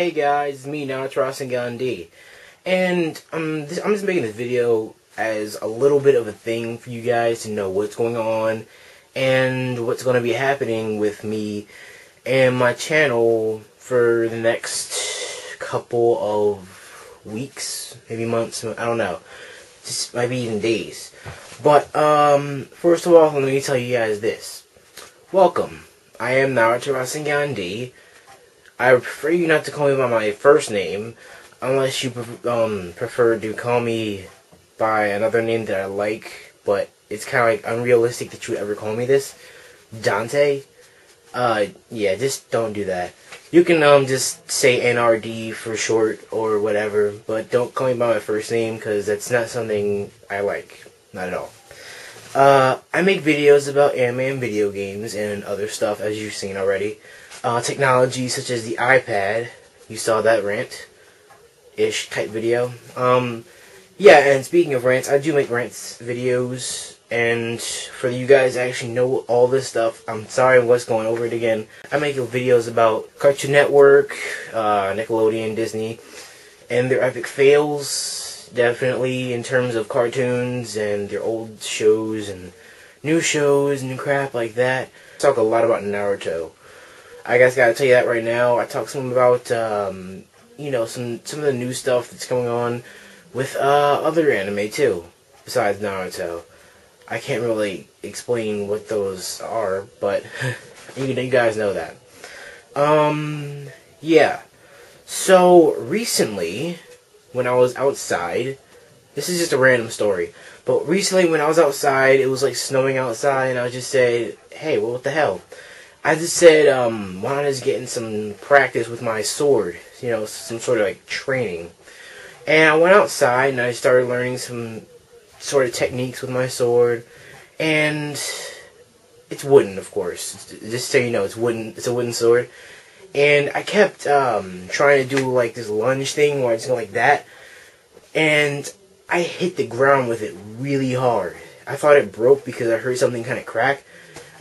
Hey guys, it's me, Naruto Rasengan D. And I'm just making this video as a little bit of a thing for you guys to know what's going on and what's going to be happening with me and my channel for the next couple of weeks, maybe months, I don't know. Just maybe even days. But first of all, let me tell you guys this. Welcome. I am Naruto Rasengan D. I prefer you not to call me by my first name, unless you prefer to call me by another name that I like, but it's kind of like unrealistic that you would ever call me this. Dante. Yeah, just don't do that. You can just say NRD for short or whatever, but don't call me by my first name because that's not something I like. Not at all. I make videos about anime and video games and other stuff, as you've seen already. Technology such as the iPad. You saw that rant-ish type video. Yeah, and speaking of rants, I do make rants videos, and for you guys that actually know all this stuff, I'm sorry I was going over it again. I make videos about Cartoon Network, Nickelodeon, Disney, and their epic fails, definitely in terms of cartoons and their old shows and new shows and crap like that. I talk a lot about Naruto. I guess gotta tell you that right now. I talked some about, you know, some of the new stuff that's going on with other anime too, besides Naruto. I can't really explain what those are, but you guys know that. Yeah. So recently, when I was outside, this is just a random story, but recently when I was outside, it was like snowing outside, and I just said, hey, well, what the hell? I just said, why not just get in some practice with my sword? You know, some sort of like training. And I went outside and I started learning some sort of techniques with my sword. And it's wooden, of course. Just so you know, it's wooden. It's a wooden sword. And I kept trying to do like this lunge thing where I just go like that. And I hit the ground with it really hard. I thought it broke because I heard something kind of crack.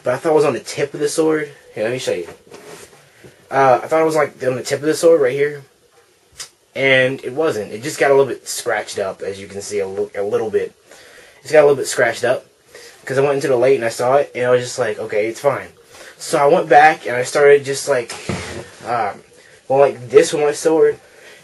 But I thought it was on the tip of the sword. Here, let me show you. I thought it was like on the tip of the sword right here. And it wasn't. It just got a little bit scratched up, as you can see, a little bit. It's got a little bit scratched up. Because I went into the light and I saw it, and I was just like, okay, it's fine. So I went back and I started just like, going like this with my sword.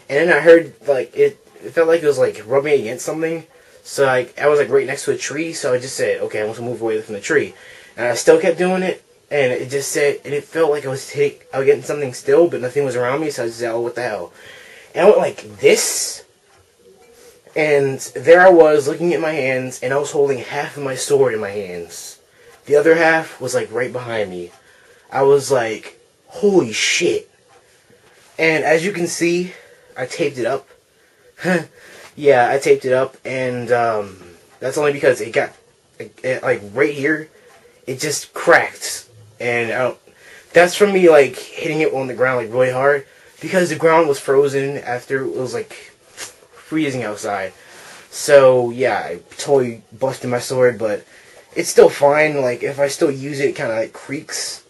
And then I heard, like, it felt like it was like rubbing against something. So like, I was like right next to a tree, so I just said, okay, I want to move away from the tree. And I still kept doing it, and it just said, and it felt like I was getting something still, but nothing was around me, so I just said, oh, what the hell? And I went like this, and there I was looking at my hands, and I was holding half of my sword in my hands. The other half was like right behind me. I was like, holy shit. And as you can see, I taped it up. Yeah, I taped it up, and that's only because it got, like right here, it just cracked, and that's from me like hitting it on the ground like really hard because the ground was frozen after it was like freezing outside. So yeah, I totally busted my sword, but it's still fine. Like if I still use it, it kind of like creaks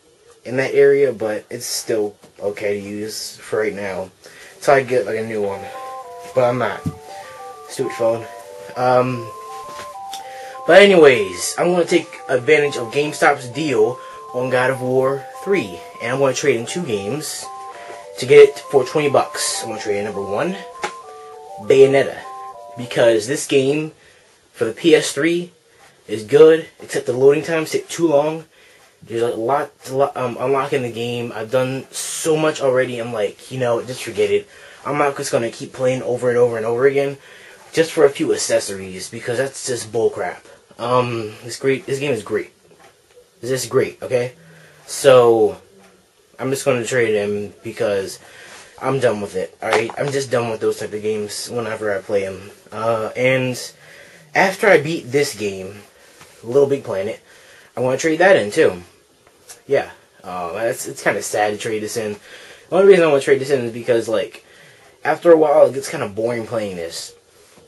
in that area, but it's still okay to use for right now. So I get like a new one, but I'm not. Stupid phone. But anyways, I'm going to take advantage of GameStop's deal on God of War 3. And I'm going to trade in 2 games to get it for $20. I'm going to trade in number 1, Bayonetta. Because this game, for the PS3, is good, except the loading times take too long. There's a lot to unlock in the game. I've done so much already, I'm like, you know, just forget it. I'm not just going to keep playing over and over and over again, just for a few accessories, because that's just bullcrap. This game is great. This is great, okay? So, I'm just going to trade him because I'm done with it, alright? I'm just done with those type of games whenever I play them. And after I beat this game, Little Big Planet, I want to trade that in, too. Yeah, it's kind of sad to trade this in. The only reason I want to trade this in is because, like, after a while, it gets kind of boring playing this.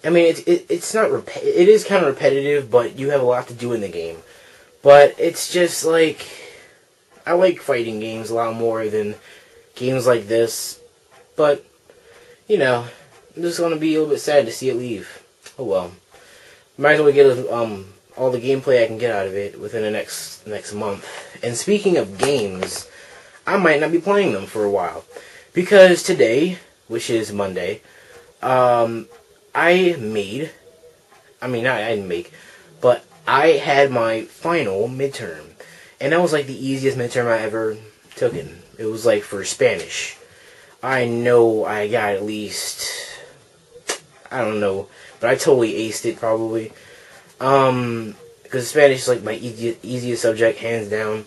I mean, it's not it is kind of repetitive, but you have a lot to do in the game. But it's just like, I like fighting games a lot more than games like this. But you know, I'm just gonna be a little bit sad to see it leave. Oh well. Might as well get all the gameplay I can get out of it within the next month. And speaking of games, I might not be playing them for a while because today, which is Monday, I made. I mean, I didn't make, but I had my final midterm, and that was like the easiest midterm I ever took in. It was like for Spanish. I know I got at least, I don't know, but I totally aced it probably. Because Spanish is like my easiest subject, hands down.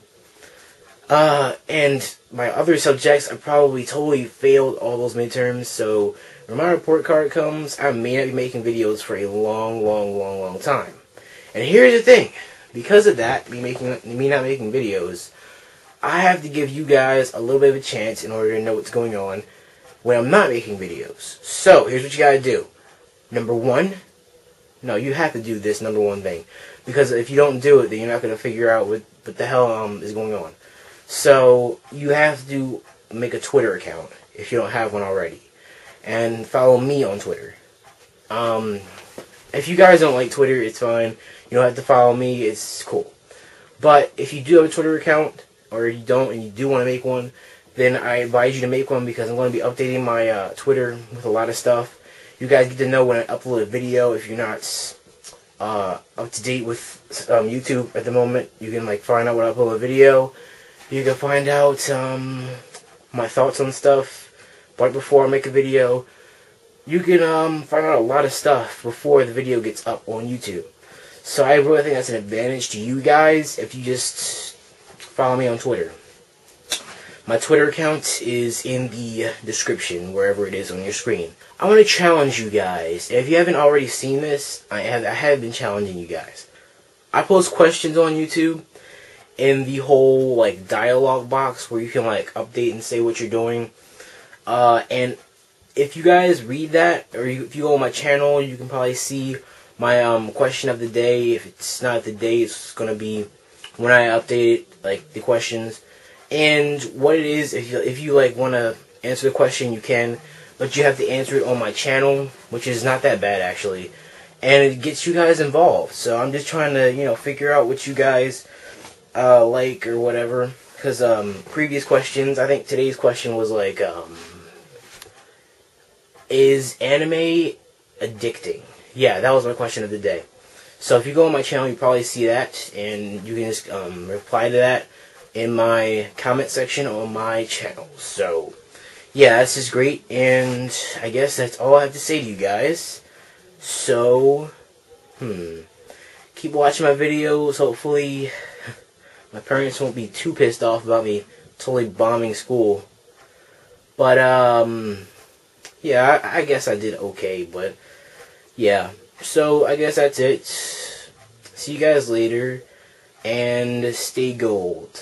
And my other subjects, I probably totally failed all those midterms, so when my report card comes, I may not be making videos for a long time. And here's the thing, because of that, me not making videos, I have to give you guys a little bit of a chance in order to know what's going on when I'm not making videos. So, here's what you gotta do. Number one, no, you have to do this number one thing. Because if you don't do it, then you're not going to figure out what the hell is going on. So, you have to make a Twitter account, if you don't have one already. And follow me on Twitter. If you guys don't like Twitter, it's fine. You don't have to follow me, it's cool. But, if you do have a Twitter account, or you don't, and you do want to make one, then I advise you to make one, because I'm going to be updating my Twitter with a lot of stuff. You guys get to know when I upload a video. If you're not up to date with YouTube at the moment, you can like find out when I upload a video. You can find out my thoughts on stuff right before I make a video. You can find out a lot of stuff before the video gets up on YouTube. So I really think that's an advantage to you guys if you just follow me on Twitter. My Twitter account is in the description, wherever it is on your screen. I want to challenge you guys. If you haven't already seen this, I have been challenging you guys. I post questions on YouTube in the whole like dialogue box where you can like update and say what you're doing. And if you guys read that, or if you go on my channel, you can probably see my question of the day. If it's not the day, it's gonna be when I update like the questions. And what it is, if you like want to answer the question, you can, but you have to answer it on my channel, which is not that bad actually, and it gets you guys involved. So I'm just trying to figure out what you guys like or whatever. Because previous questions, I think today's question was like, is anime addicting? Yeah, that was my question of the day. So if you go on my channel, you probably see that, and you can just reply to that in my comment section on my channel. So, yeah, this is great, and I guess that's all I have to say to you guys. So, keep watching my videos. Hopefully, my parents won't be too pissed off about me totally bombing school. But, yeah, I guess I did okay, but, yeah. So, I guess that's it. See you guys later, and stay gold.